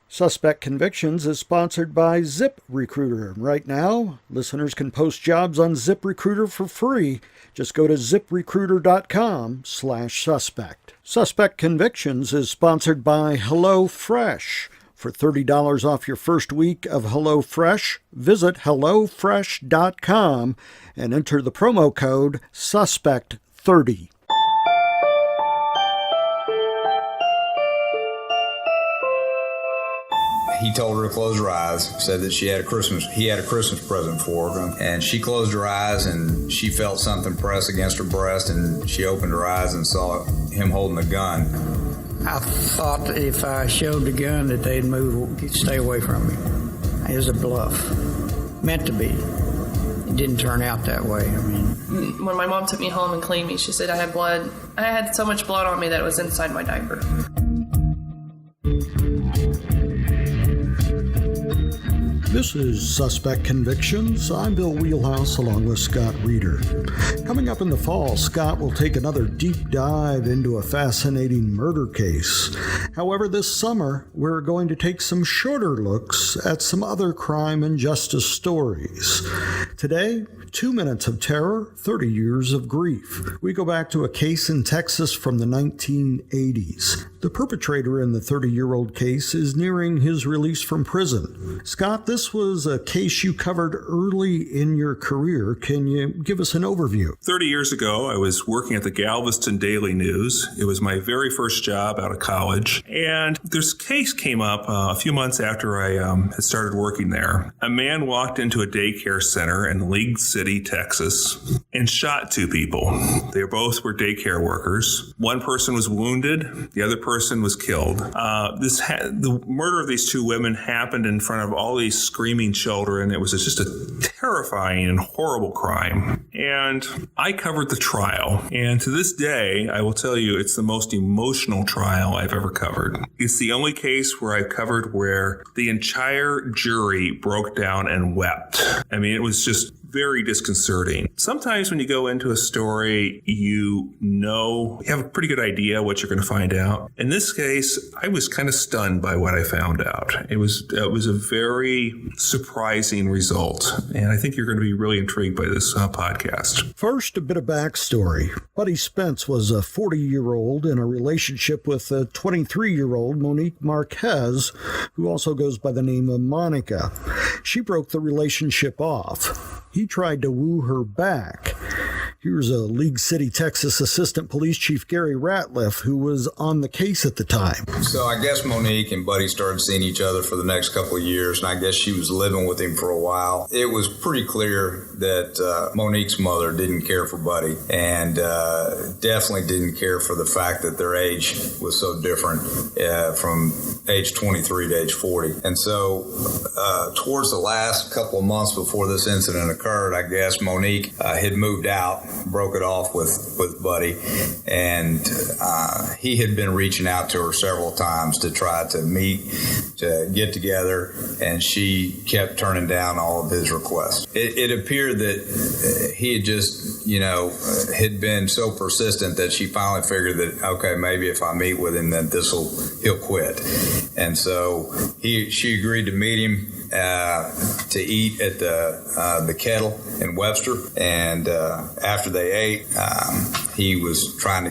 Suspect Convictions is sponsored by ZipRecruiter. Right now, listeners can post jobs on ZipRecruiter for free. Just go to ziprecruiter.com/suspect. Suspect Convictions is sponsored by HelloFresh. For $30 off your first week of HelloFresh, visit HelloFresh.com and enter the promo code SUSPECT30. He told her to close her eyes, said that he had a Christmas present for her, and she closed her eyes and she felt something press against her breast, and she opened her eyes and saw him holding a gun. I thought if I showed the gun that they'd move, stay away from me. It was a bluff. Meant to be. It didn't turn out that way. When my mom took me home and cleaned me, she said I had blood. I had so much blood on me that it was inside my diaper. This is Suspect Convictions. I'm Bill Wheelhouse along with Scott Reeder. Coming up in the fall, Scott will take another deep dive into a fascinating murder case. However, this summer, we're going to take some shorter looks at some other crime and justice stories. Today, 2 minutes of terror, 30 years of grief. We go back to a case in Texas from the 1980s. The perpetrator in the 30-year-old case is nearing his release from prison. Scott, this was a case you covered early in your career. Can you give us an overview? 30 years ago, I was working at the Galveston Daily News. It was my very first job out of college. And this case came up a few months after I had started working there. A man walked into a daycare center in League City, Texas, and shot two people. They both were daycare workers. One person was wounded. The other person was killed. The murder of these two women happened in front of all these screaming children. It was just a terrifying and horrible crime. And I covered the trial. And to this day, I will tell you, it's the most emotional trial I've ever covered. It's the only case where I've covered where the entire jury broke down and wept. It was just very disconcerting. Sometimes when you go into a story, you have a pretty good idea what you're going to find out. In this case, I was kind of stunned by what I found out. It was a very surprising result, and I think you're going to be really intrigued by this podcast. First, a bit of backstory. Buddy Spence was a 40-year-old in a relationship with a 23-year-old Monique Marques, who also goes by the name of Monica. She broke the relationship off. He tried to woo her back. Here's a League City, Texas Assistant Police Chief Gary Ratliff, who was on the case at the time. So I guess Monique and Buddy started seeing each other for the next couple of years, and I guess she was living with him for a while. It was pretty clear that Monique's mother didn't care for Buddy, and definitely didn't care for the fact that their age was so different from age 23 to age 40. And so towards the last couple of months before this incident occurred, I guess Monique had moved out, broke it off with Buddy, and he had been reaching out to her several times to try to meet, to get together, and she kept turning down all of his requests. It appeared that he had just, had been so persistent that she finally figured that, okay, maybe if I meet with him, then he'll quit. And so she agreed to meet him to eat at the Kettle in Webster, and after they ate, he was trying to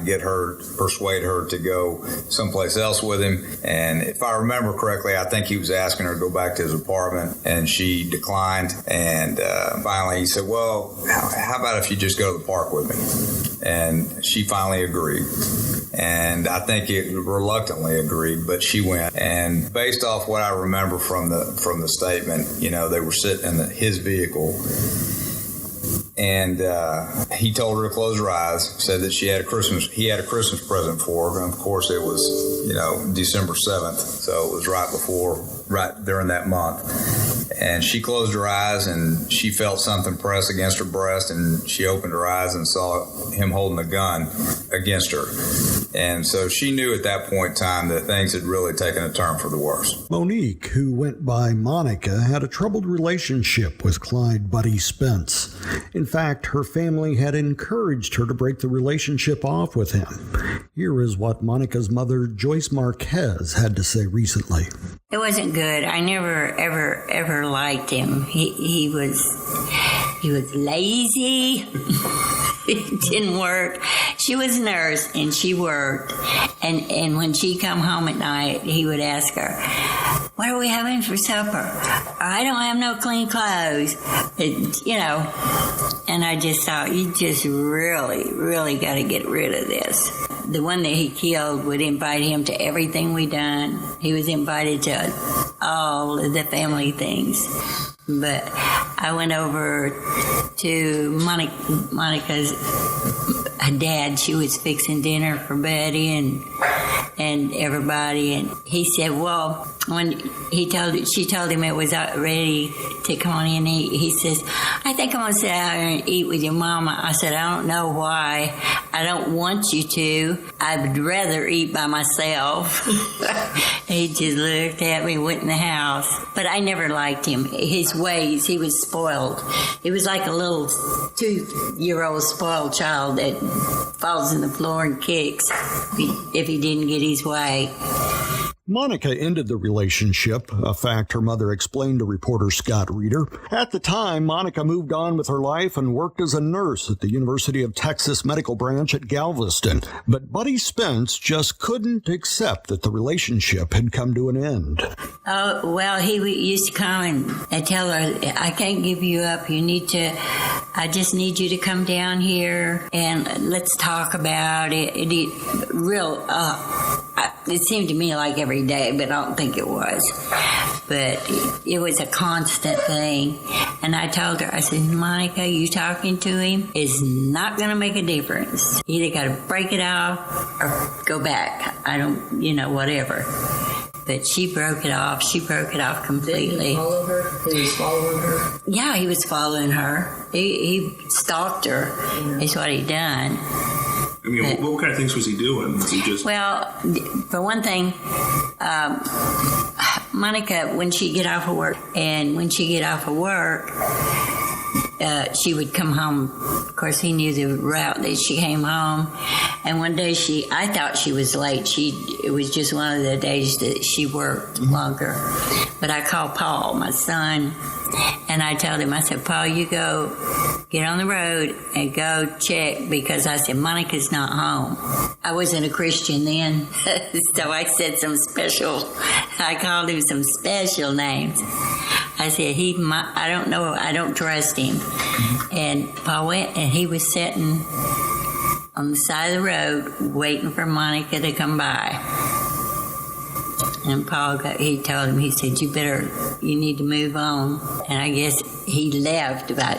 persuade her to go someplace else with him. And if I remember correctly, I think he was asking her to go back to his apartment, and she declined. And finally he said, well, how about if you just go to the park with me? And she finally agreed. And I think it reluctantly agreed, but she went. And based off what I remember from the statement, they were sitting in his vehicle, and he told her to close her eyes, said that he had a Christmas present for her. And of course, it was, December 7th. So it was right during that month. And she closed her eyes and she felt something press against her breast, and she opened her eyes and saw him holding a gun against her. And so she knew at that point in time that things had really taken a turn for the worse. Monique, who went by Monica, had a troubled relationship with Clyde Buddy Spence. In fact, her family had encouraged her to break the relationship off with him. Here is what Monica's mother, Joyce Marques, had to say recently. It wasn't good. I never, ever liked him. He was lazy. It didn't work. She was a nurse and she worked. And when she come home at night, he would ask her, "What are we having for supper?" "I don't have no clean clothes." And I just thought, you just really got to get rid of this. The one that he killed would invite him to everything we done. He was invited to all of the family things. But I went over to Monica's dad. She was fixing dinner for Betty and everybody. And he said, well, when she told him it was ready to come on in and eat, he says, "I think I'm going to sit out here and eat with your mama." I said, "I don't know why. I don't want you to. I'd rather eat by myself." He just looked at me, went in the house. But I never liked him. His ways, he was spoiled. He was like a little 2-year-old spoiled child that falls on the floor and kicks if he didn't get his way. Monica ended the relationship, a fact her mother explained to reporter Scott Reeder. At the time, Monica moved on with her life and worked as a nurse at the University of Texas Medical Branch at Galveston. But Buddy Spence just couldn't accept that the relationship had come to an end. Oh, well, he used to come and tell her, "I can't give you up. I just need you to come down here and let's talk about it." It seemed to me like every day, but I don't think it was. But it was a constant thing. And I told her, I said, "Monica, you talking to him is not going to make a difference. You either got to break it off or go back. I don't, whatever." But she broke it off. She broke it off completely. Did he follow her? He was following her? Yeah, he was following her. He stalked her. Yeah. Is what he done. I mean, what kind of things was he doing? Was he just... Well, for one thing, Monica, when she'd get off of work, she would come home. Of course, he knew the route that she came home. And one day I thought she was late. It was just one of the days that she worked longer. But I called Paul, my son, and I told him, I said, "Paul, you go get on the road and go check," because I said, "Monica's not home." I wasn't a Christian then, so I said I called him some special names. I said, I don't know, I don't trust him. And Paul went, and he was sitting on the side of the road waiting for Monica to come by. And Paul he told him, he said, you need to move on. And I guess he left, but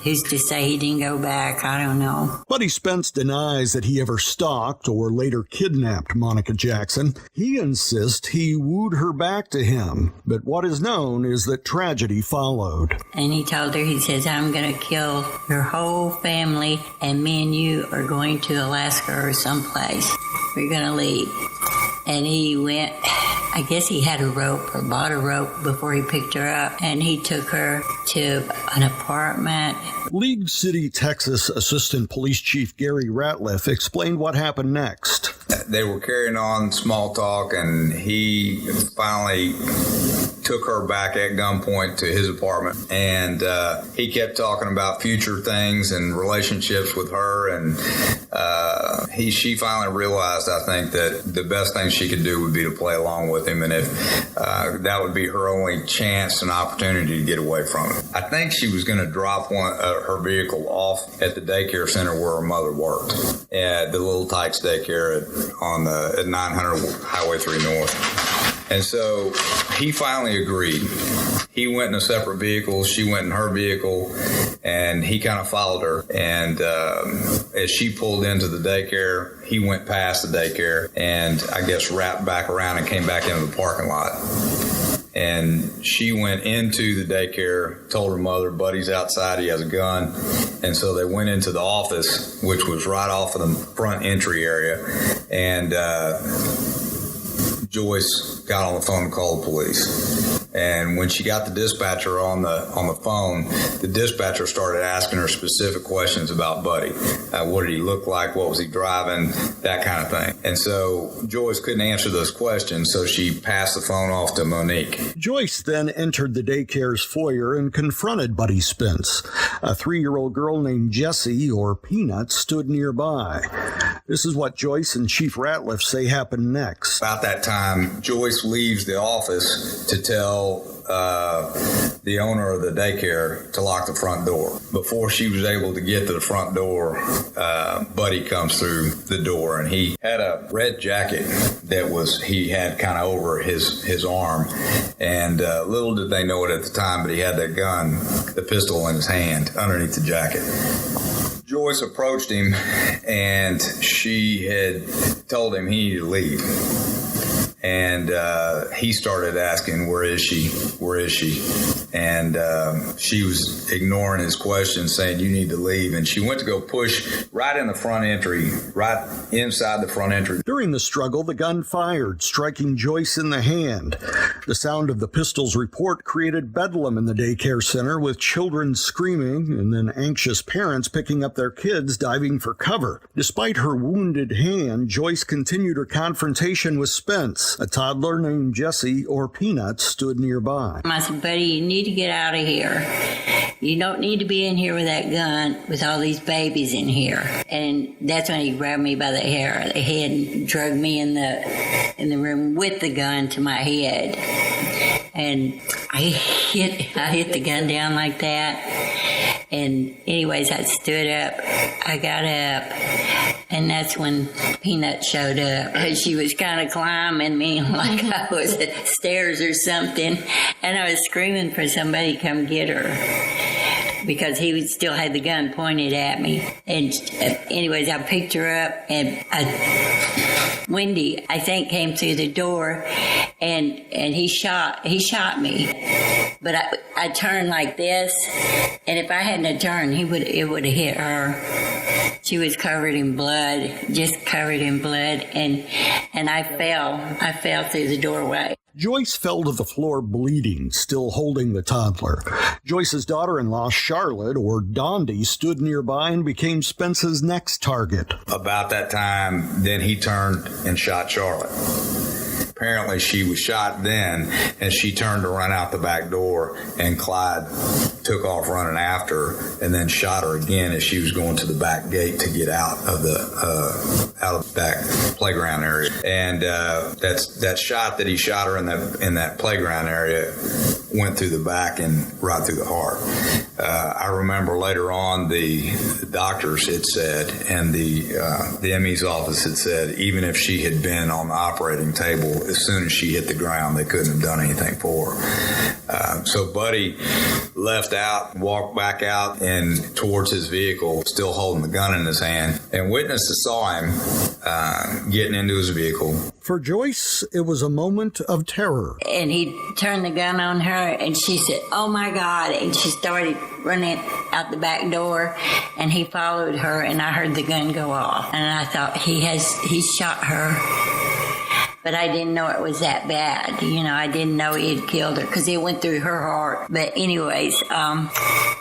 who's to say he didn't go back? I don't know. Buddy Spence denies that he ever stalked or later kidnapped Monica Jackson. He insists he wooed her back to him. But what is known is that tragedy followed. And he told her, he says, "I'm going to kill your whole family, and me and you are going to Alaska or someplace. We're going to leave." And he went, I guess he had a rope or bought a rope before he picked her up, and he took her to an apartment. League City, Texas Assistant Police Chief Gary Ratliff explained what happened next. They were carrying on small talk, and he finally took her back at gunpoint to his apartment, and he kept talking about future things and relationships with her, and she finally realized, I think, that the best thing she could do would be to play along with him, and if that would be her only chance and opportunity to get away from him. I think she was going to drop her vehicle off at the daycare center where her mother worked, at the Little Tykes Daycare at 900 Highway 3 North. And so he finally agreed. He went in a separate vehicle. She went in her vehicle, and he kind of followed her. And as she pulled into the daycare, he went past the daycare and I guess wrapped back around and came back into the parking lot. And she went into the daycare, told her mother, "Buddy's outside, he has a gun." And so they went into the office, which was right off of the front entry area. And Joyce got on the phone and called the police. And when she got the dispatcher on the phone, the dispatcher started asking her specific questions about Buddy. What did he look like? What was he driving? That kind of thing. And so Joyce couldn't answer those questions, so she passed the phone off to Monique. Joyce then entered the daycare's foyer and confronted Buddy Spence. A 3-year-old girl named Jessie, or Peanut, stood nearby. This is what Joyce and Chief Ratliff say happened next. About that time, Joyce leaves the office to tell the owner of the daycare to lock the front door. Before she was able to get to the front door, Buddy comes through the door, and he had a red jacket that he had kind of over his arm. And little did they know it at the time, but he had that gun, the pistol in his hand underneath the jacket. Joyce approached him, and she had told him he needed to leave. And he started asking, where is she? Where is she? And she was ignoring his questions, saying, you need to leave. And she went to go push right in the front entry, right inside the front entry. During the struggle, the gun fired, striking Joyce in the hand. The sound of the pistol's report created bedlam in the daycare center, with children screaming and then anxious parents picking up their kids, diving for cover. Despite her wounded hand, Joyce continued her confrontation with Spence. A toddler named Jessie, or Peanut, stood nearby. I said, Buddy, you need to get out of here. You don't need to be in here with that gun with all these babies in here. And that's when he grabbed me by the hair of the head and dragged me in the room with the gun to my head. And I hit the gun down like that. And anyways, I stood up. I got up. And that's when Peanut showed up. She was kind of climbing me like I was at stairs or something. And I was screaming for somebody to come get her, because he still had the gun pointed at me. And anyways, I picked her up, and Wendy, I think, came through the door, and he shot me. But I turned like this, and if I hadn't turned, it would have hit her. She was covered in blood, just covered in blood, and I fell through the doorway. Joyce fell to the floor bleeding, still holding the toddler. Joyce's daughter-in-law, Charlotte, or Dawndy, stood nearby and became Spence's next target. About that time, then he turned and shot Charlotte. Apparently she was shot then, and she turned to run out the back door, and Clyde took off running after her and then shot her again as she was going to the back gate to get out of the back playground area. And that shot that he shot her in that playground area went through the back and right through the heart. I remember later on the doctors had said, and the ME's office had said, even if she had been on the operating table, as soon as she hit the ground, they couldn't have done anything for her. So Buddy left out, walked back out and towards his vehicle, still holding the gun in his hand, and witnesses saw him getting into his vehicle. For Joyce, it was a moment of terror. And he turned the gun on her, and she said, oh my God, and she started running out the back door, and he followed her, and I heard the gun go off, and I thought he shot her. But I didn't know it was that bad. I didn't know he had killed her, because it went through her heart. But anyways, by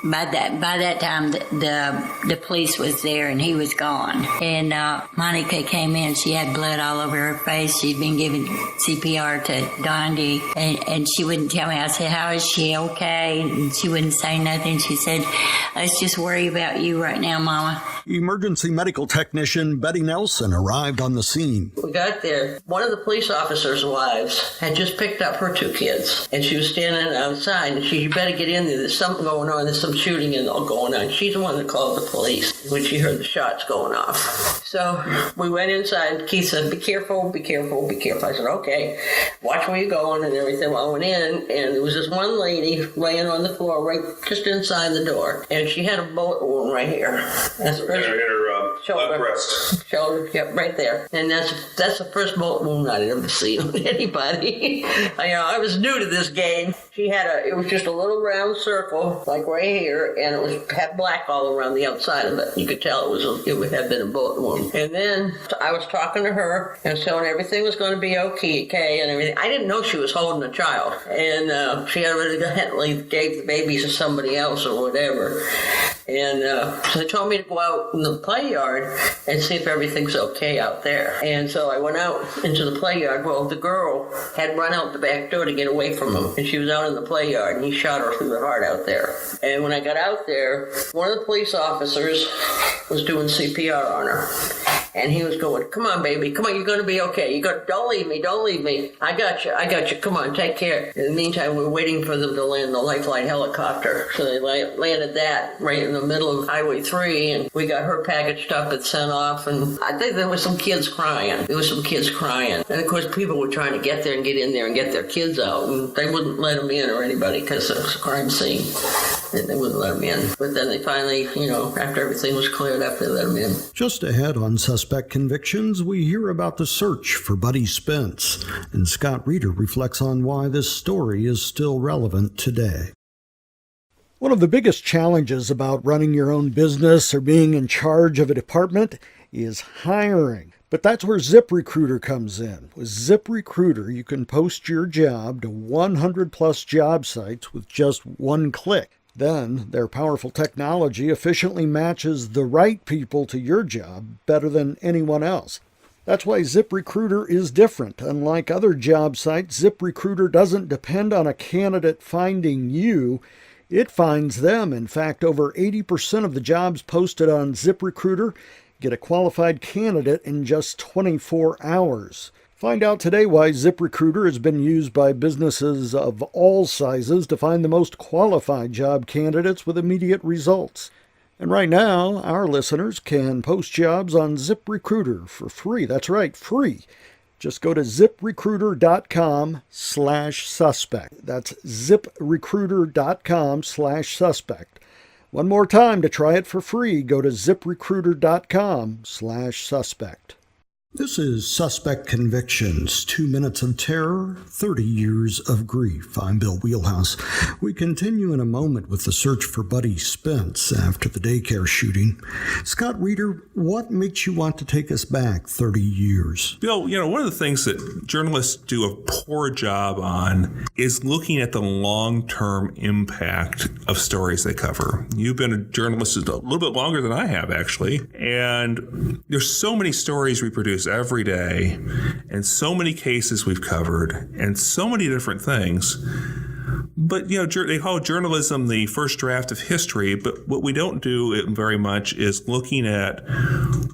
that time, the police was there, and he was gone. And Monica came in. She had blood all over her face. She'd been giving CPR to Dawndy, and she wouldn't tell me. I said, how is she? Okay? And she wouldn't say nothing. She said, let's just worry about you right now, Mama. Emergency medical technician Betty Nelson arrived on the scene. We got there. One of the police officers' wives had just picked up her 2 kids, and she was standing outside, and she, you better get in there. There's something going on. There's some shooting and all going on. She's the one that called the police when she heard the shots going off. So we went inside. Keith said, be careful, be careful, be careful. I said, okay, watch where you're going and everything. I went in, and there was this one lady laying on the floor right just inside the door, and she had a bullet wound right here. That's in her shoulder. Breast. Shoulder, yep, right there. And that's the first bullet wound I'd ever seen on anybody. I was new to this game. It was just a little round circle, like right here, and it had black all around the outside of it. You could tell it would have been a bullet wound. And then I was talking to her and telling her everything was going to be okay and everything. I didn't know she was holding a child, and she evidently gave the baby to somebody else or whatever. And so they told me to go out in the play yard and see if everything's okay out there. And so I went out into the play yard. Well, the girl had run out the back door to get away from him, and she was out in the play yard, and he shot her through the heart out there. And when I got out there, one of the police officers was doing CPR on her. And he was going, come on, baby, come on, you're going to be okay. Don't leave me. I got you, come on, take care. In the meantime, we were waiting for them to land the Lifeline helicopter. So they landed that right in the middle of Highway 3, and we got her packaged up and sent off, and I think there was some kids crying. And of course, people were trying to get there and get in there and get their kids out, and they wouldn't let them in or anybody because it was a crime scene. And they wouldn't let them in. But then they finally, after everything was cleared up, they let them in. Just ahead on Suspect Convictions, we hear about the search for Buddy Spence, and Scott Reeder reflects on why this story is still relevant today. One of the biggest challenges about running your own business or being in charge of a department is hiring. But that's where ZipRecruiter comes in. With ZipRecruiter, you can post your job to 100-plus job sites with just one click. Then, their powerful technology efficiently matches the right people to your job better than anyone else. That's why ZipRecruiter is different. Unlike other job sites, ZipRecruiter doesn't depend on a candidate finding you. It finds them. In fact, over 80% of the jobs posted on ZipRecruiter get a qualified candidate in just 24 hours. Find out today why ZipRecruiter has been used by businesses of all sizes to find the most qualified job candidates with immediate results. And right now, our listeners can post jobs on ZipRecruiter for free. That's right, free. Just go to ZipRecruiter.com/suspect. That's ZipRecruiter.com/suspect. One more time to try it for free. Go to ZipRecruiter.com/suspect. This is Suspect Convictions, 2 minutes of terror, 30 years of grief. I'm Bill Wheelhouse. We continue in a moment with the search for Buddy Spence after the daycare shooting. Scott Reeder, what makes you want to take us back 30 years? Bill, one of the things that journalists do a poor job on is looking at the long-term impact of stories they cover. You've been a journalist a little bit longer than I have, actually, and there's so many stories we produce every day, and so many cases we've covered, and so many different things. But, they call journalism the first draft of history, but what we don't do very much is looking at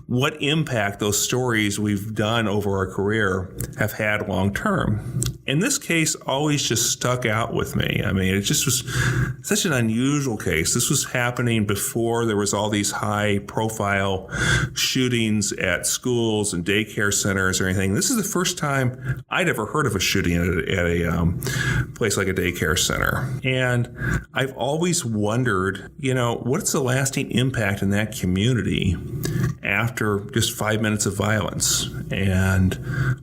what impact those stories we've done over our career have had long term. And this case always just stuck out with me. I mean, it just was such an unusual case. This was happening before there was all these high profile shootings at schools and daycare centers or anything. This is the first time I'd ever heard of a shooting at a place like a daycare center. And I've always wondered, what's the lasting impact in that community after just 5 minutes of violence? And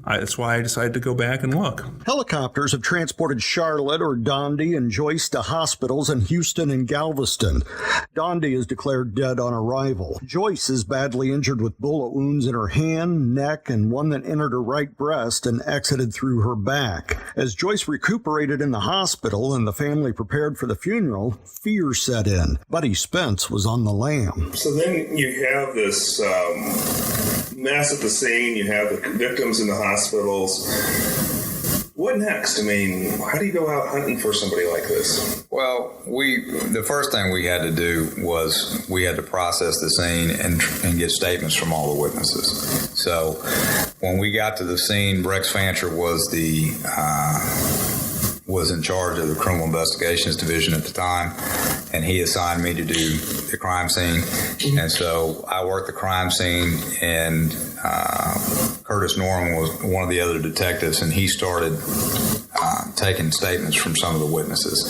that's why I decided to go back and look. Helicopters have transported Charlotte or Dawndy and Joyce to hospitals in Houston and Galveston. Dawndy is declared dead on arrival. Joyce is badly injured with bullet wounds in her hand, neck, and one that entered her right breast and exited through her back. As Joyce recuperated in the hospital and the family prepared for the funeral, fear set in. Buddy Spence was on the lam. So then you have this mess at the scene. You have the victims in the hospitals. What next? I mean, how do you go out hunting for somebody like this? Well, the first thing we had to do was we had to process the scene and get statements from all the witnesses. So when we got to the scene, Rex Fancher was in charge of the Criminal Investigations Division at the time, and he assigned me to do the crime scene. And so I worked the crime scene and Curtis Norman was one of the other detectives, and he started taking statements from some of the witnesses.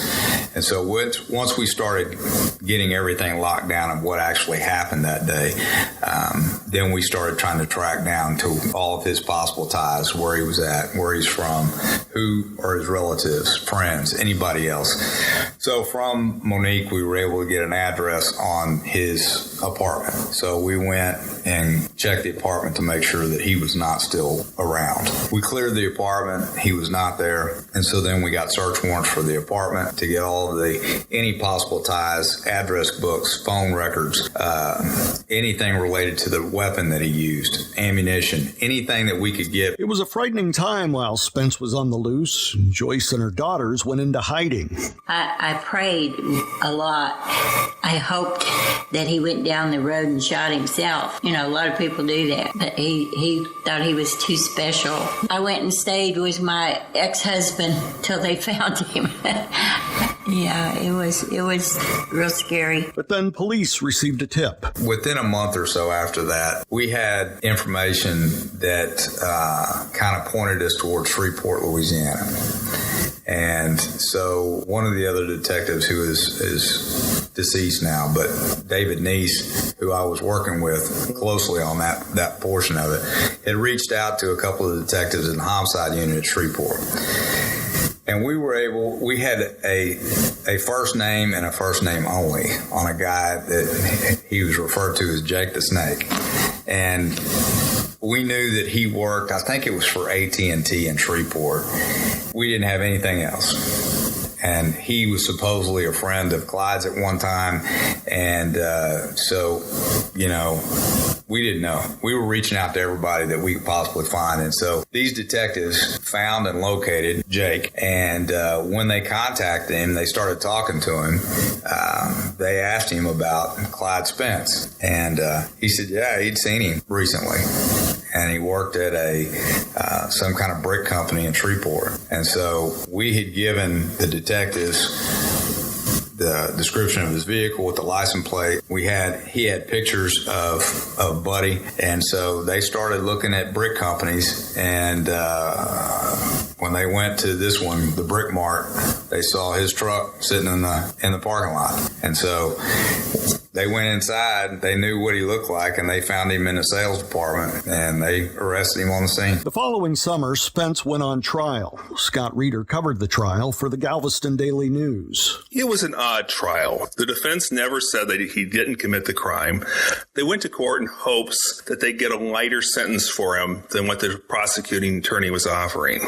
And so once we started getting everything locked down of what actually happened that day, then we started trying to track down to all of his possible ties, where he was at, where he's from, who are his relatives, friends, anybody else. So from Monique, we were able to get an address on his apartment. So we went and checked the apartment to make sure that he was not still around. We cleared the apartment. He was not there. And so then we got search warrants for the apartment to get all of any possible ties, address books, phone records, anything related to the weapon that he used, ammunition, anything that we could get. It was a frightening time while Spence was on the loose. Joyce and her daughters went into hiding. I prayed a lot. I hoped that he went down the road and shot himself. You know, a lot of people do that, but he thought he was too special. I went and stayed with my ex-husband till they found him. Yeah, it was real scary. But then police received a tip. Within a month or so after that, we had information that kind of pointed us towards Shreveport, Louisiana. And so one of the other detectives, who is deceased now, but David Neese, who I was working with closely on that portion of it, had reached out to a couple of detectives in the homicide unit at Shreveport. And we had a first name and a first name only on a guy that he was referred to as Jake the Snake. And we knew that he worked, I think it was for AT&T in Shreveport. We didn't have anything else. And he was supposedly a friend of Clyde's at one time. And so, you know, we didn't know. We were reaching out to everybody that we could possibly find. And so these detectives found and located Jake. And when they contacted him, they started talking to him. They asked him about Clyde Spence. And he said, yeah, he'd seen him recently. And he worked at some kind of brick company in Shreveport. And so we had given the detectives the description of his vehicle with the license plate. He had pictures of Buddy, and so they started looking at brick companies. And when they went to this one, the Brick Mart, they saw his truck sitting in the parking lot. And so they went inside. They knew what he looked like, and they found him in the sales department, and they arrested him on the scene. The following summer, Spence went on trial. Scott Reeder covered the trial for the Galveston Daily News. It was an odd trial. The defense never said that he didn't commit the crime. They went to court in hopes that they'd get a lighter sentence for him than what the prosecuting attorney was offering.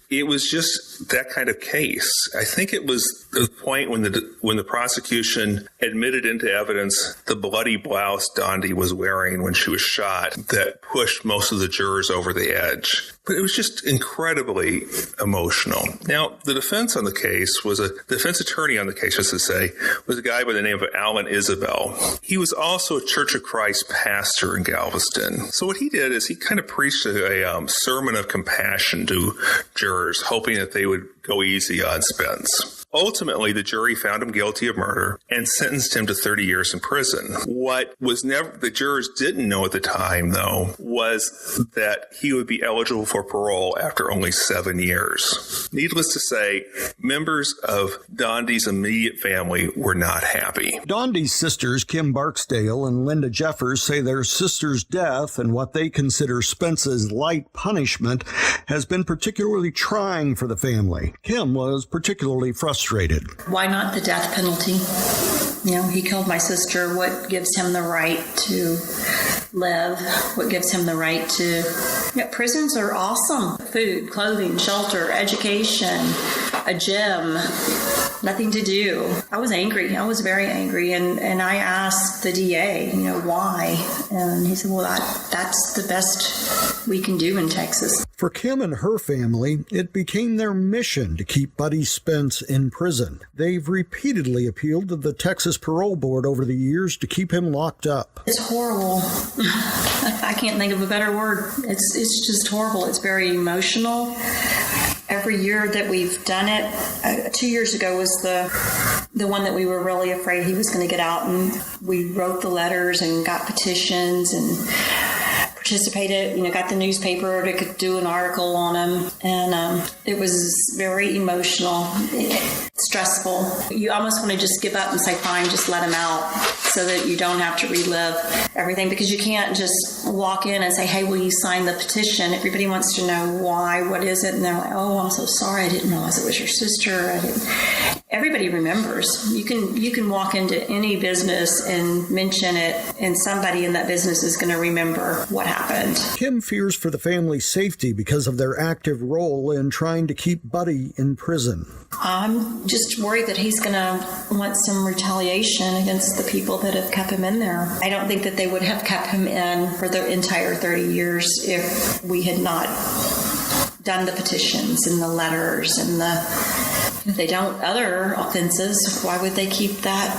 It was just that kind of case. I think it was the point when the prosecution admitted into evidence the bloody blouse Dawndy was wearing when she was shot that pushed most of the jurors over the edge. But it was just incredibly emotional. Now, the defense on the case the defense attorney on the case, just to say, was a guy by the name of Alan Isabel. He was also a Church of Christ pastor in Galveston. So what he did is he kind of preached a sermon of compassion to jurors, hoping that they would go easy on Spence. Ultimately, the jury found him guilty of murder and sentenced him to 30 years in prison. What the jurors didn't know at the time, though, was that he would be eligible for parole after only 7 years. Needless to say, members of Dawndy's immediate family were not happy. Dawndy's sisters, Kim Barksdale and Linda Jeffers, say their sister's death and what they consider Spence's light punishment has been particularly trying for the family. Kim was particularly frustrated. Why not the death penalty? You know, he killed my sister. What gives him the right to live? What gives him the right to... prisons are awesome. Food, clothing, shelter, education, a gym, nothing to do. I was angry. I was very angry. And I asked the DA, why? And he said, well, that's the best we can do in Texas. For Kim and her family, it became their mission to keep Buddy Spence in prison. They've repeatedly appealed to the Texas Parole Board over the years to keep him locked up. It's horrible. I can't think of a better word. It's just horrible. It's very emotional. Every year that we've done it, 2 years ago was the one that we were really afraid he was going to get out, and we wrote the letters and got petitions and participated, got the newspaper to do an article on him. And it was very emotional, stressful. You almost want to just give up and say, fine, just let him out so that you don't have to relive everything, because you can't just walk in and say, hey, will you sign the petition? Everybody wants to know why, what is it? And they're like, oh, I'm so sorry. I didn't realize it was your sister. Everybody remembers. You can walk into any business and mention it, and somebody in that business is going to remember what happened. Kim fears for the family's safety because of their active role in trying to keep Buddy in prison. I'm just worried that he's going to want some retaliation against the people that have kept him in there. I don't think that they would have kept him in for the entire 30 years if we had not done the petitions and the letters and if they don't other offenses, why would they keep that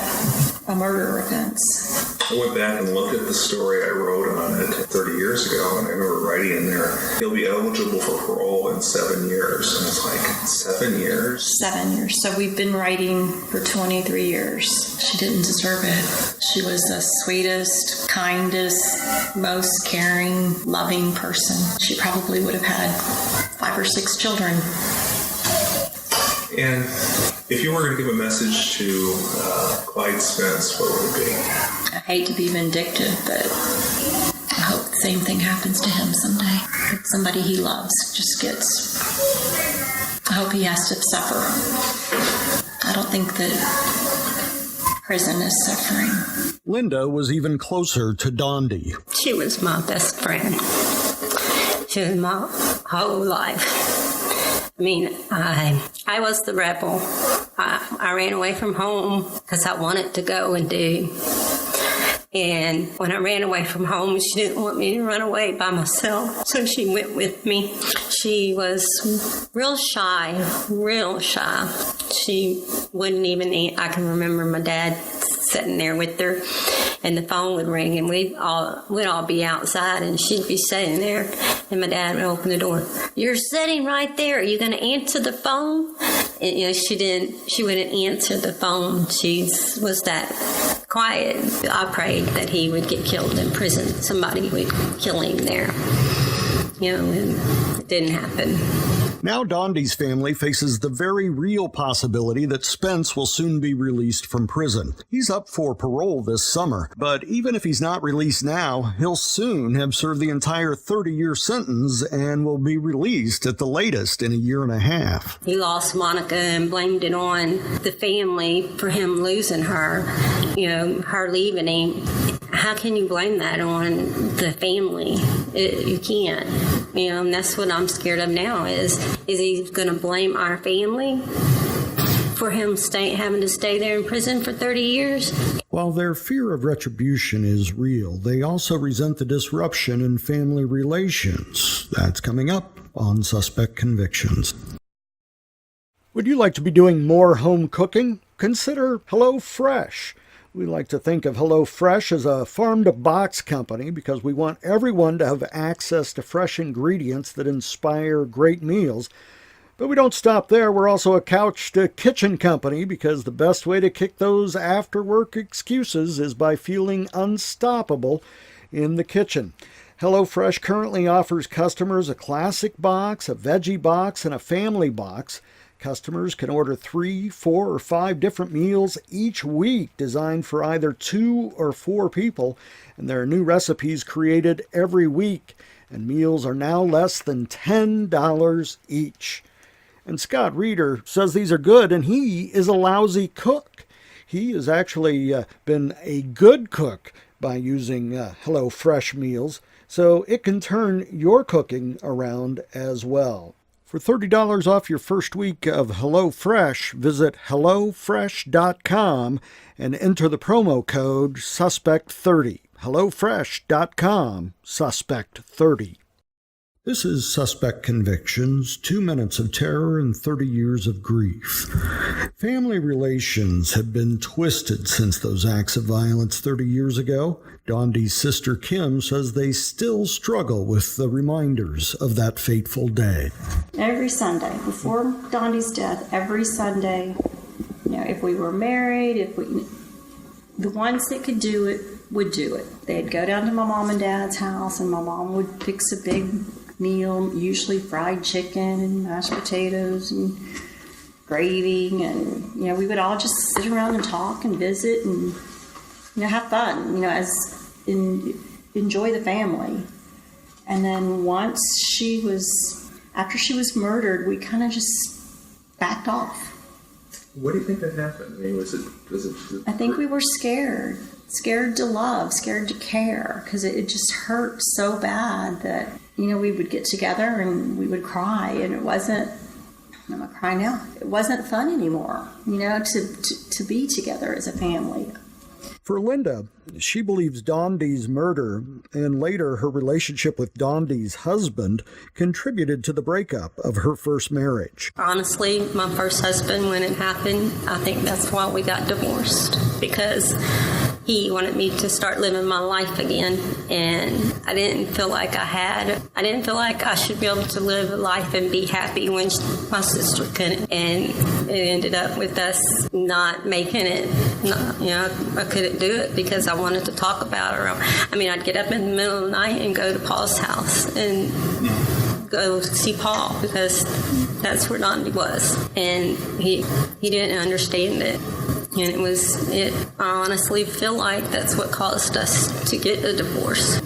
a murder offense? I went back and looked at the story I wrote on it 30 years ago, and I remember writing in there, he'll be eligible for parole in 7 years. And it's like, 7 years? 7 years. So we've been writing for 23 years. She didn't deserve it. She was the sweetest, kindest, most caring, loving person. She probably would have had 5 or 6 children. And if you were going to give a message to Clyde Spence, what would it be? I hate to be vindictive, but I hope the same thing happens to him someday. Somebody he loves just I hope he has to suffer. I don't think that prison is suffering. Linda was even closer to Dawndy. She was my best friend. She was my whole life. I mean, I was the rebel. I ran away from home because I wanted to go and do. And when I ran away from home, she didn't want me to run away by myself, so she went with me. She was real shy. She wouldn't even eat. I can remember my dad sitting there with her, and the phone would ring, and we'd all be outside, and she'd be sitting there, and my dad would open the door. You're sitting right there. Are you going to answer the phone? And, she wouldn't answer the phone. She was that quiet. I prayed that he would get killed in prison. Somebody would kill him there. And it didn't happen. Now Dawndy's family faces the very real possibility that Spence will soon be released from prison. He's up for parole this summer, but even if he's not released now, he'll soon have served the entire 30-year sentence and will be released at the latest in a year and a half. He lost Monica and blamed it on the family for him losing her, her leaving him. How can you blame that on the family? You can't. And that's what I'm scared of now is he going to blame our family for him having to stay there in prison for 30 years? While their fear of retribution is real, they also resent the disruption in family relations. That's coming up on Suspect Convictions. Would you like to be doing more home cooking? Consider HelloFresh. We like to think of HelloFresh as a farm-to-box company because we want everyone to have access to fresh ingredients that inspire great meals. But we don't stop there. We're also a couch-to-kitchen company because the best way to kick those after-work excuses is by feeling unstoppable in the kitchen. HelloFresh currently offers customers a classic box, a veggie box, and a family box. Customers can order 3, 4, or 5 different meals each week designed for either 2 or 4 people, and there are new recipes created every week, and meals are now less than $10 each. And Scott Reeder says these are good, and he is a lousy cook. He has actually been a good cook by using HelloFresh meals, so it can turn your cooking around as well. For $30 off your first week of HelloFresh, visit HelloFresh.com and enter the promo code SUSPECT30. HelloFresh.com, SUSPECT30. This is Suspect Convictions, 2 minutes of terror and 30 years of grief. Family relations have been twisted since those acts of violence 30 years ago. Dawndy's sister Kim says they still struggle with the reminders of that fateful day. Every Sunday, before Dawndy's death, every Sunday, if we were married, the ones that could do it would do it. They'd go down to my mom and dad's house, and my mom would fix a big meal, usually fried chicken and mashed potatoes and gravy, and we would all just sit around and talk and visit and have fun, enjoy the family. And then after she was murdered, we kind of just backed off. What do you think that happened? I mean, was it I think we were scared to love, scared to care, because it just hurt so bad that we would get together and we would cry, and it wasn't. I'm gonna cry now. It wasn't fun anymore, to be together as a family. For Linda, she believes Dawndy's murder and later her relationship with Dawndy's husband contributed to the breakup of her first marriage. Honestly, my first husband, when it happened, I think that's why we got divorced, because he wanted me to start living my life again, and I didn't feel like I should be able to live a life and be happy when my sister couldn't, and it ended up with us not making it. I couldn't do it because I wanted to talk about her. I mean, I'd get up in the middle of the night and go to Paul's house and go see Paul, because that's where Dawndy was, and he didn't understand it. And I honestly feel like that's what caused us to get a divorce.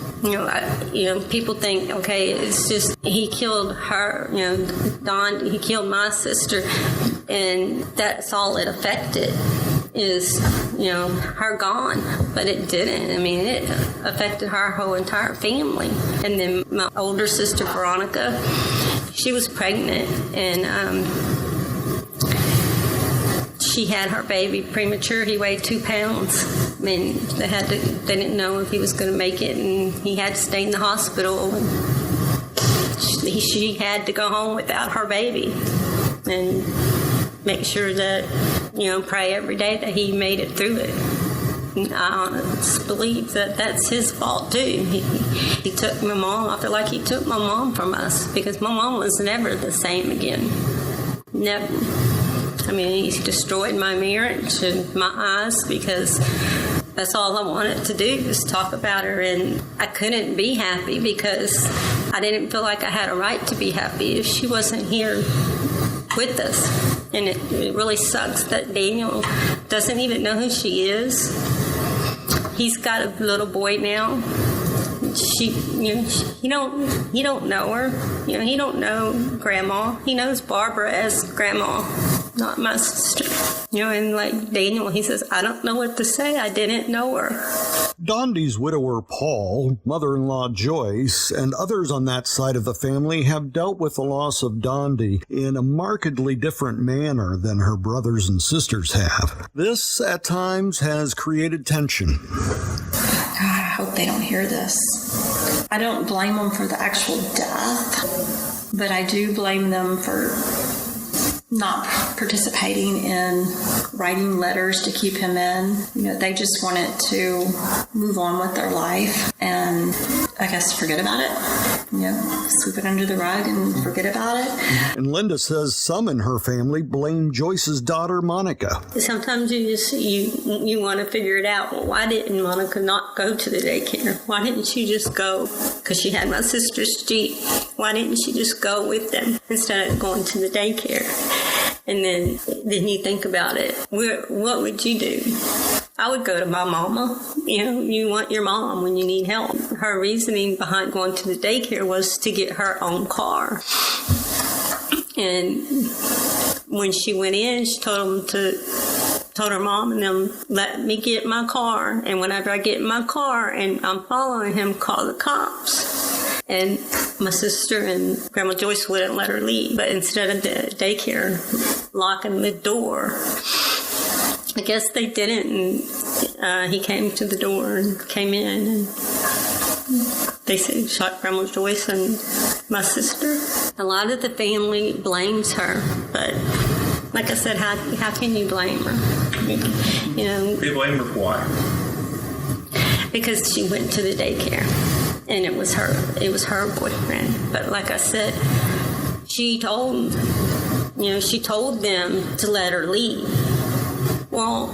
People think, okay, it's just he killed her, Dawndy, he killed my sister, and that's all it affected is, her gone. But it didn't. I mean, it affected her whole entire family. And then my older sister, Veronica, she was pregnant, and she had her baby premature. He weighed 2 pounds. I mean, they didn't know if he was going to make it, and he had to stay in the hospital. She had to go home without her baby and make sure that, pray every day that he made it through it. And I honestly believe that that's his fault too. He took my mom. I feel like he took my mom from us, because my mom was never the same again. Never. I mean, he destroyed my marriage and my eyes, because that's all I wanted to do was talk about her, and I couldn't be happy because I didn't feel like I had a right to be happy if she wasn't here with us. And it really sucks that Daniel doesn't even know who she is. He's got a little boy now. He don't know her. He don't know Grandma. He knows Barbara as Grandma, not my sister. And like Daniel, he says, I don't know what to say. I didn't know her. Dawndy's widower, Paul, mother-in-law, Joyce, and others on that side of the family have dealt with the loss of Dawndy in a markedly different manner than her brothers and sisters have. This, at times, has created tension. I hope they don't hear this. I don't blame them for the actual death, but I do blame them for not participating in writing letters to keep him in. They just wanted to move on with their life and I guess forget about it. Sweep it under the rug and forget about it. And Linda says some in her family blame Joyce's daughter, Monica. Sometimes you want to figure it out. Well, why didn't Monica not go to the daycare? Why didn't she just go? Because she had my sister's Jeep. Why didn't she just go with them instead of going to the daycare? And then you think about it. What would you do? I would go to my mama. You want your mom when you need help. Her reasoning behind going to the daycare was to get her own car. And when she went in, she told her mom and them, let me get my car. And whenever I get in my car and I'm following him, call the cops. And my sister and Grandma Joyce wouldn't let her leave. But instead of the daycare locking the door, I guess they didn't. And he came to the door and came in. And they said shot Grandma Joyce and my sister. A lot of the family blames her. But like I said, how can you blame her? You blame her for why? Because she went to the daycare. And it was her boyfriend. But like I said, she told them to let her leave. Well,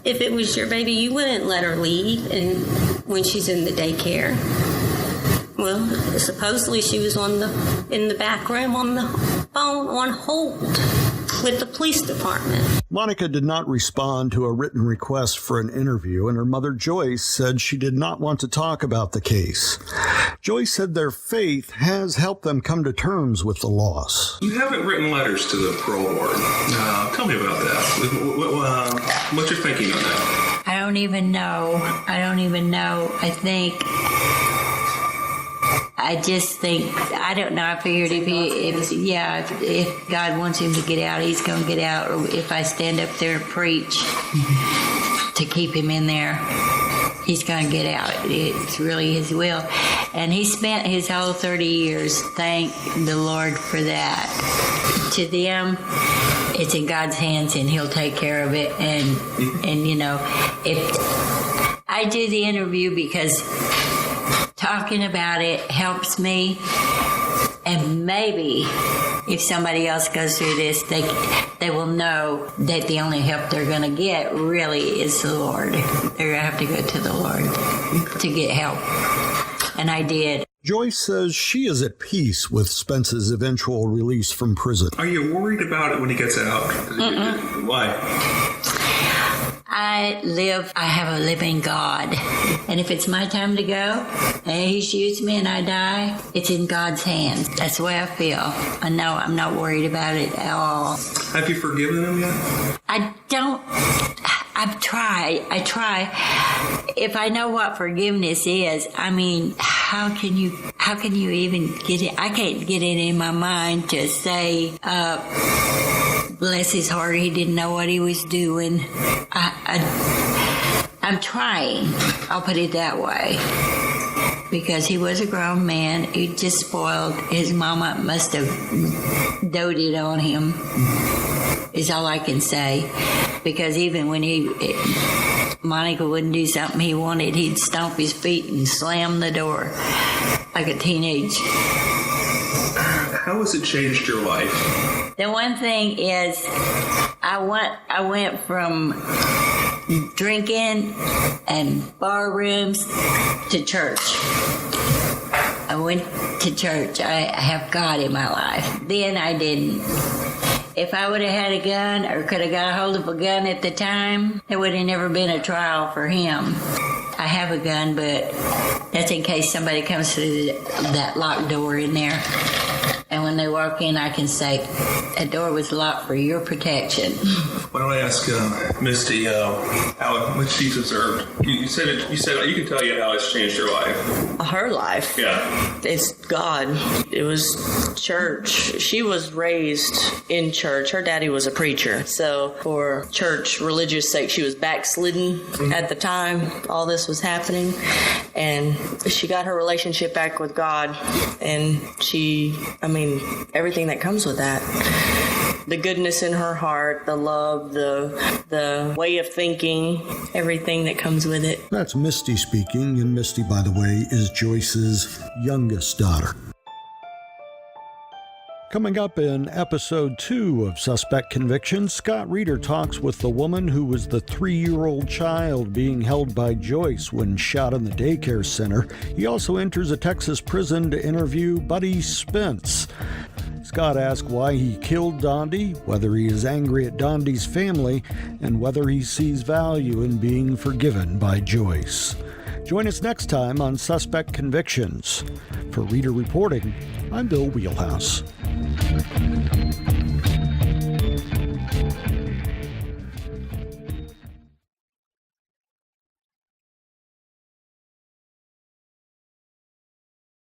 If it was your baby, you wouldn't let her leave and when she's in the daycare. Well, supposedly she was in the back room on the phone on hold with the police department. Monica did not respond to a written request for an interview, and her mother Joyce said she did not want to talk about the case. Joyce said their faith has helped them come to terms with the loss. You haven't written letters to the parole board. Tell me about that. What's your thinking on that? I don't even know. I just think, I don't know. I figured if God wants him to get out, he's going to get out. Or if I stand up there and preach to keep him in there, he's going to get out. It's really his will. And he spent his whole 30 years, thank the Lord for that. To them, it's in God's hands and he'll take care of it. And you know, if I do the interview because talking about it helps me, and maybe if somebody else goes through this, they will know that the only help they're going to get really is the Lord. They're going to have to go to the Lord to get help. And I did. Joyce says she is at peace with Spence's eventual release from prison. Are you worried about it when he gets out? Why? I have a living God. And if it's my time to go and he shoots me and I die, it's in God's hands. That's the way I feel. I know I'm not worried about it at all. Have you forgiven him yet? I don't. I've tried. I try. If I know what forgiveness is, I mean, how can you even get it? I can't get it in my mind to say, bless his heart, he didn't know what he was doing. I'm trying. I'll put it that way. Because he was a grown man. He just spoiled. His mama must have doted on him, is all I can say. Because even when Monica wouldn't do something he wanted, he'd stomp his feet and slam the door like a teenage. How has it changed your life? The one thing is, I went from drinking and bar rooms to church. I went to church. I have God in my life. Then I didn't. If I would have had a gun or could have got a hold of a gun at the time, there would have never been a trial for him. I have a gun, but that's in case somebody comes through that locked door in there. And when they walk in, I can say, that door was locked for your protection. Why don't I ask Misty how much she's observed? You said you can tell you how it's changed your life. Her life? Yeah. It's God. It was church. She was raised in church. Her daddy was a preacher. So for church, religious sake, she was backslidden at the time all this was happening. And she got her relationship back with God. And everything that comes with that. The goodness in her heart, the love, the way of thinking, everything that comes with it. That's Misty speaking, and Misty, by the way, is Joyce's youngest daughter. Coming up in episode 2 of Suspect Conviction, Scott Reeder talks with the woman who was the 3-year-old child being held by Joyce when shot in the daycare center. He also enters a Texas prison to interview Buddy Spence. Scott asks why he killed Dawndy, whether he is angry at Dawndy's family, and whether he sees value in being forgiven by Joyce. Join us next time on Suspect Convictions. For Reader Reporting, I'm Bill Wheelhouse.